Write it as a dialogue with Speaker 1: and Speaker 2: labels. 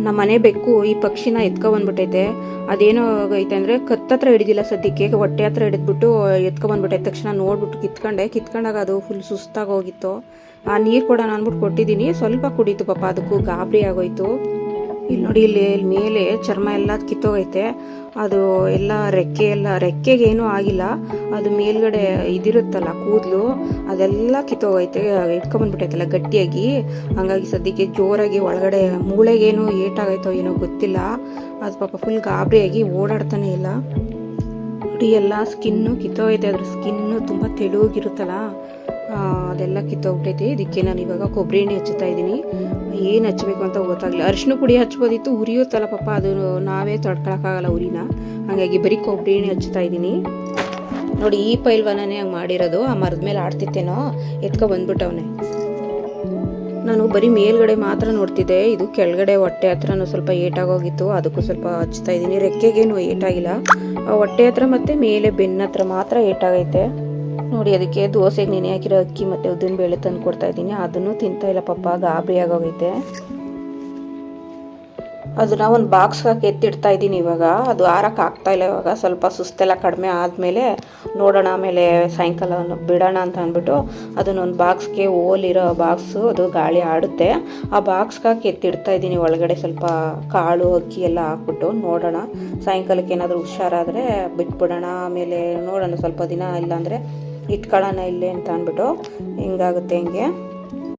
Speaker 1: ನಮ್ಮ ಮನೆ ಬೆಕ್ಕು ಈ ಪಕ್ಷಿನ ಎತ್ಕೊಬಂದ್ಬಿಟ್ಟೈತೆ. ಅದೇನೋ ಆಗೈತೆ ಅಂದರೆ ಕತ್ತತ್ರ ಹಿಡಿದಿಲ್ಲ ಸದ್ಯಕ್ಕೆ, ಹೊಟ್ಟೆ ಹತ್ರ ಹಿಡಿದ್ಬಿಟ್ಟು ಎತ್ಕೊಬಂದ್ಬಿಟ್ಟೈತೆ. ತಕ್ಷಣ ನೋಡ್ಬಿಟ್ಟು ಕಿತ್ಕೊಂಡಾಗ ಅದು ಫುಲ್ ಸುಸ್ತಾಗಿ ಹೋಗಿತ್ತು. ಆ ನೀರು ಕೊಡೋಣ ಅಂದ್ಬಿಟ್ಟು ಕೊಟ್ಟಿದ್ದೀನಿ, ಸ್ವಲ್ಪ ಕುಡೀತು ಪಾಪ, ಅದಕ್ಕೂ ಗಾಬರಿ ಆಗೋಯ್ತು. ಇಲ್ಲಿ ನೋಡಿ, ಇಲ್ಲಿ ಮೇಲೆ ಚರ್ಮ ಎಲ್ಲ ಕಿತ್ತೋಗೈತೆ. ಅದು ಎಲ್ಲ ರೆಕ್ಕೆಗೆ ಏನೂ ಆಗಿಲ್ಲ, ಅದು ಮೇಲ್ಗಡೆ ಇದಿರುತ್ತಲ್ಲ ಕೂದಲು, ಅದೆಲ್ಲ ಕಿತ್ತೋಗೈತೆ, ಇಟ್ಕೊಂಬಂದ್ಬಿಟ್ಟೈತಲ್ಲ ಗಟ್ಟಿಯಾಗಿ. ಹಂಗಾಗಿ ಸದ್ಯಕ್ಕೆ ಜೋರಾಗಿ ಒಳಗಡೆ ಮೂಳೆಗೇನು ಏಟಾಗೈತೋ ಏನೋ ಗೊತ್ತಿಲ್ಲ, ಅದು ಪಾಪ ಫುಲ್ ಗಾಬರಿಯಾಗಿ ಓಡಾಡ್ತಾನೆ ಇಲ್ಲ. ನೋಡಿ ಎಲ್ಲ ಸ್ಕಿನ್ನು ಕಿತ್ತೋಗೈತೆ, ಅದ್ರ ಸ್ಕಿನ್ನು ತುಂಬ ತೆಳುವಾಗಿರುತ್ತಲ್ಲ, ಅದೆಲ್ಲ ಕಿತ್ತೋಗ್ಬಿಟ್ಟೈತೆ. ಇದಕ್ಕೆ ನಾನು ಇವಾಗ ಕೊಬ್ಬರಿ ಎಣ್ಣೆ ಹಚ್ಚುತ್ತಾ ಇದ್ದೀನಿ. ಏನು ಹಚ್ಚಬೇಕು ಅಂತ ಗೊತ್ತಾಗಲಿಲ್ಲ. ಅರಿಶಿನ ಪುಡಿ ಹಚ್ಬೋದಿತ್ತು, ಉರಿಯುತ್ತಲ್ಲ ಪಾಪ, ಅದು ನಾವೇ ತಡ್ಕೊಳಕ್ಕಾಗಲ್ಲ ಉರಿನ, ಹಾಗಾಗಿ ಬರೀ ಕೊಬ್ಬರಿ ಎಣ್ಣೆ ಹಚ್ಚುತ್ತಾ ಇದ್ದೀನಿ. ನೋಡಿ ಈ ಪೈಲ್ವಾನೇ ಹಂಗೆ ಮಾಡಿರೋದು, ಆ ಮರದ ಮೇಲೆ ಆಡ್ತಿತ್ತೇನೋ, ಬಂದ್ಬಿಟ್ಟವನೆ. ನಾನು ಬರೀ ಮೇಲ್ಗಡೆ ಮಾತ್ರ ನೋಡ್ತಿದ್ದೆ, ಇದು ಕೆಳಗಡೆ ಹೊಟ್ಟೆ ಹತ್ರನೂ ಸ್ವಲ್ಪ ಏಟಾಗೋಗಿತ್ತು, ಅದಕ್ಕೂ ಸ್ವಲ್ಪ ಹಚ್ತಾ ಇದ್ದೀನಿ. ರೆಕ್ಕೆಗೇನು ಏಟಾಗಿಲ್ಲ, ಹೊಟ್ಟೆ ಹತ್ರ ಮತ್ತು ಮೇಲೆ ಬೆನ್ನ ಹತ್ರ ಮಾತ್ರ ಏಟಾಗೈತೆ. ನೋಡಿ ಅದಕ್ಕೆ ದೋಸೆಗೆ ನೆನೆ ಹಾಕಿರೋ ಅಕ್ಕಿ ಮತ್ತು ಉದ್ದಿನ ಬೇಳೆ ತಂದು ಕೊಡ್ತಾ ಇದ್ದೀನಿ, ಅದನ್ನು ತಿಂತಾ ಇಲ್ಲ ಪಾಪ, ಗಾಬರಿ ಆಗೋಗೈತೆ. ಅದನ್ನ ಒಂದು ಬಾಕ್ಸ್ಗೆ ಹಾಕಿ ಎತ್ತಿಡ್ತಾ ಇದ್ದೀನಿ ಇವಾಗ. ಅದು ಆರಕ್ಕೆ ಆಗ್ತಾ ಇಲ್ಲ ಇವಾಗ, ಸ್ವಲ್ಪ ಸುಸ್ತೆಲ್ಲ ಕಡಿಮೆ ಆದಮೇಲೆ ನೋಡೋಣ, ಆಮೇಲೆ ಸಾಯಂಕಾಲ ಬಿಡೋಣ ಅಂತ ಅಂದ್ಬಿಟ್ಟು ಅದನ್ನೊಂದು ಬಾಕ್ಸ್ಗೆ, ಹೋಲಿರೋ ಬಾಕ್ಸು, ಅದು ಗಾಳಿ ಆಡುತ್ತೆ, ಆ ಬಾಕ್ಸ್ಗೆ ಹಾಕಿ ಎತ್ತಿಡ್ತಾ ಇದ್ದೀನಿ. ಒಳಗಡೆ ಸ್ವಲ್ಪ ಕಾಳು ಅಕ್ಕಿ ಎಲ್ಲ ಹಾಕ್ಬಿಟ್ಟು ನೋಡೋಣ, ಸಾಯಂಕಾಲಕ್ಕೆ ಏನಾದರೂ ಹುಷಾರಾದರೆ ಬಿಟ್ಬಿಡೋಣ, ಆಮೇಲೆ ನೋಡೋಣ ಸ್ವಲ್ಪ ದಿನ, ಇಲ್ಲಾಂದರೆ ಇಟ್ಕೊಳ್ಳೋಣ ಇಲ್ಲೇ ಅಂತ ಅಂದ್ಬಿಟ್ಟು. ಹಿಂಗಾಗುತ್ತೆ ಹಿಂಗೆ.